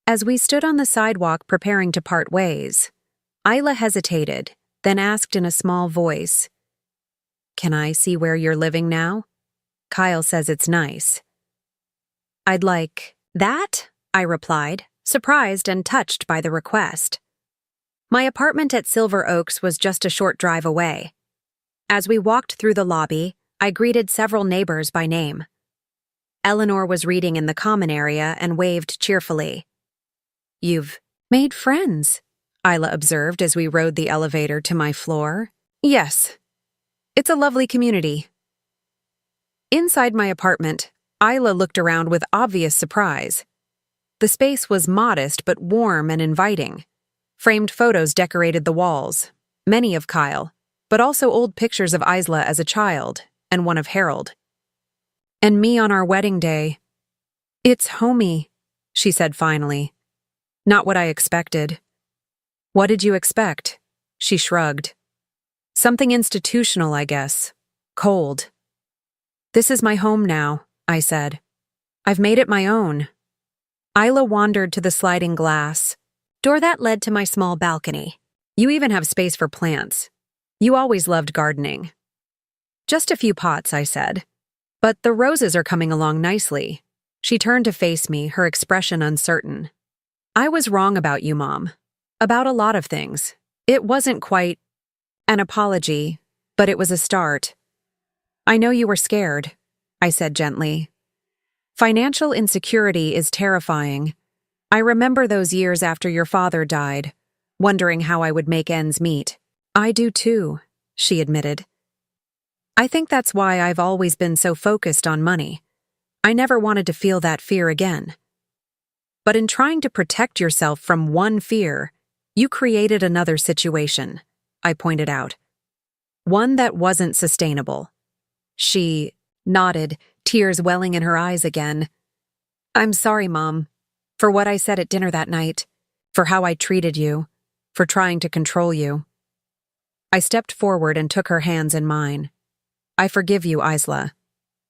As we stood on the sidewalk preparing to part ways, Isla hesitated, then asked in a small voice, "Can I see where you're living now? Kyle says it's nice." "I'd like that," I replied, surprised and touched by the request. My apartment at Silver Oaks was just a short drive away. As we walked through the lobby, I greeted several neighbors by name. Eleanor was reading in the common area and waved cheerfully. "You've made friends," Isla observed as we rode the elevator to my floor. "Yes. It's a lovely community." Inside my apartment, Isla looked around with obvious surprise. The space was modest but warm and inviting. Framed photos decorated the walls, many of Kyle, but also old pictures of Isla as a child and one of Harold. "And me on our wedding day." "It's homey," she said finally. "Not what I expected." "What did you expect?" She shrugged. "Something institutional, I guess. Cold." "This is my home now," I said. "I've made it my own." Isla wandered to the sliding glass door that led to my small balcony. "You even have space for plants. You always loved gardening." "Just a few pots," I said. "But the roses are coming along nicely." She turned to face me, her expression uncertain. "I was wrong about you, Mom. About a lot of things. It wasn't quite an apology, but it was a start. I know you were scared," I said gently. "Financial insecurity is terrifying. I remember those years after your father died, wondering how I would make ends meet." "I do too," she admitted. "I think that's why I've always been so focused on money. I never wanted to feel that fear again." "But in trying to protect yourself from one fear, you created another situation," I pointed out. "One that wasn't sustainable." She nodded, tears welling in her eyes again. "I'm sorry, Mom, for what I said at dinner that night, for how I treated you, for trying to control you." I stepped forward and took her hands in mine. I forgive you, Isla.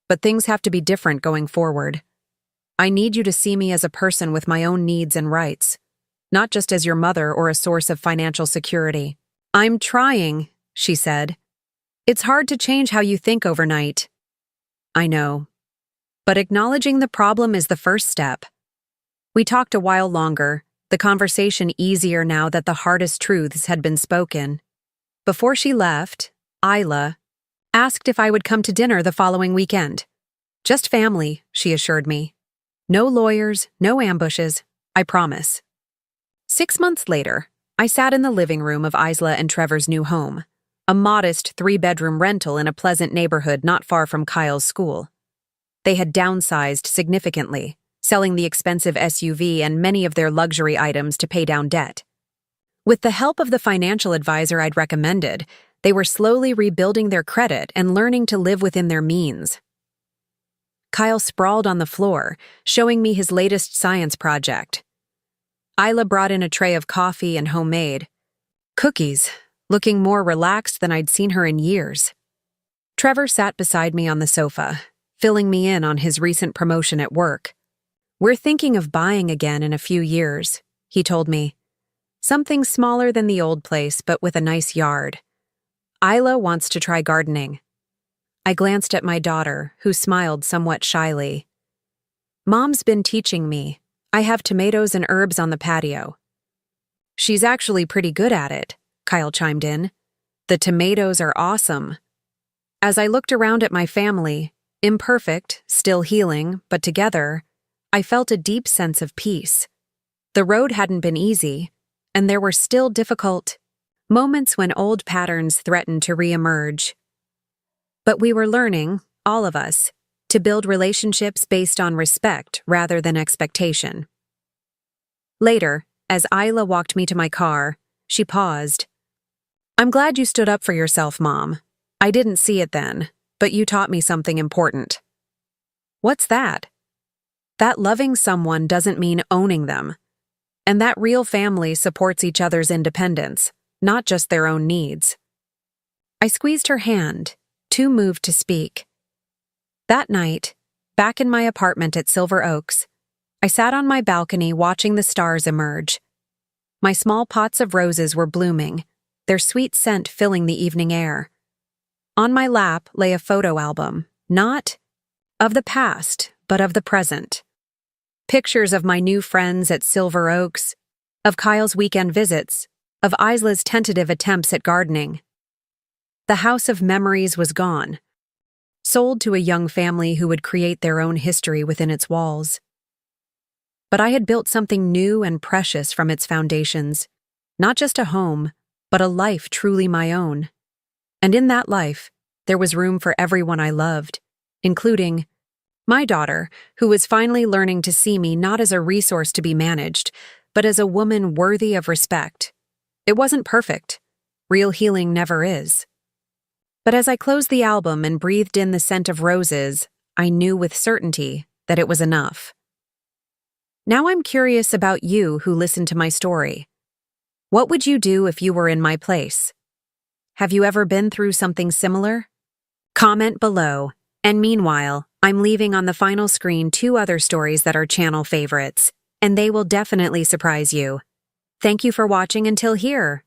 But things have to be different going forward. I need you to see me as a person with my own needs and rights, not just as your mother or a source of financial security. I'm trying, she said. It's hard to change how you think overnight. I know. But acknowledging the problem is the first step. We talked a while longer, the conversation easier now that the hardest truths had been spoken. Before she left, Isla asked if I would come to dinner the following weekend. Just family, she assured me. No lawyers, no ambushes, I promise. 6 months later, I sat in the living room of Isla and Trevor's new home, a modest 3-bedroom rental in a pleasant neighborhood not far from Kyle's school. They had downsized significantly, selling the expensive SUV and many of their luxury items to pay down debt. With the help of the financial advisor I'd recommended, they were slowly rebuilding their credit and learning to live within their means. Kyle sprawled on the floor, showing me his latest science project. Isla brought in a tray of coffee and homemade cookies, looking more relaxed than I'd seen her in years. Trevor sat beside me on the sofa, filling me in on his recent promotion at work. We're thinking of buying again in a few years, he told me. Something smaller than the old place, but with a nice yard. Isla wants to try gardening. I glanced at my daughter, who smiled somewhat shyly. Mom's been teaching me. I have tomatoes and herbs on the patio. She's actually pretty good at it, Kyle chimed in. The tomatoes are awesome. As I looked around at my family, imperfect, still healing, but together, I felt a deep sense of peace. The road hadn't been easy, and there were still difficult moments when old patterns threatened to reemerge. But we were learning, all of us, to build relationships based on respect rather than expectation. Later, as Isla walked me to my car, she paused. I'm glad you stood up for yourself, Mom. I didn't see it then, but you taught me something important. What's that? That loving someone doesn't mean owning them, and that real family supports each other's independence, not just their own needs. I squeezed her hand, too moved to speak. That night, back in my apartment at Silver Oaks, I sat on my balcony watching the stars emerge. My small pots of roses were blooming, their sweet scent filling the evening air. On my lap lay a photo album, not of the past, but of the present. Pictures of my new friends at Silver Oaks, of Kyle's weekend visits, of Isla's tentative attempts at gardening. The house of memories was gone, sold to a young family who would create their own history within its walls. But I had built something new and precious from its foundations, not just a home, but a life truly my own. And in that life, there was room for everyone I loved, including my daughter, who was finally learning to see me not as a resource to be managed, but as a woman worthy of respect. It wasn't perfect. Real healing never is. But as I closed the album and breathed in the scent of roses, I knew with certainty that it was enough. Now I'm curious about you who listened to my story. What would you do if you were in my place? Have you ever been through something similar? Comment below. And meanwhile, I'm leaving on the final screen 2 other stories that are channel favorites, and they will definitely surprise you. Thank you for watching until here.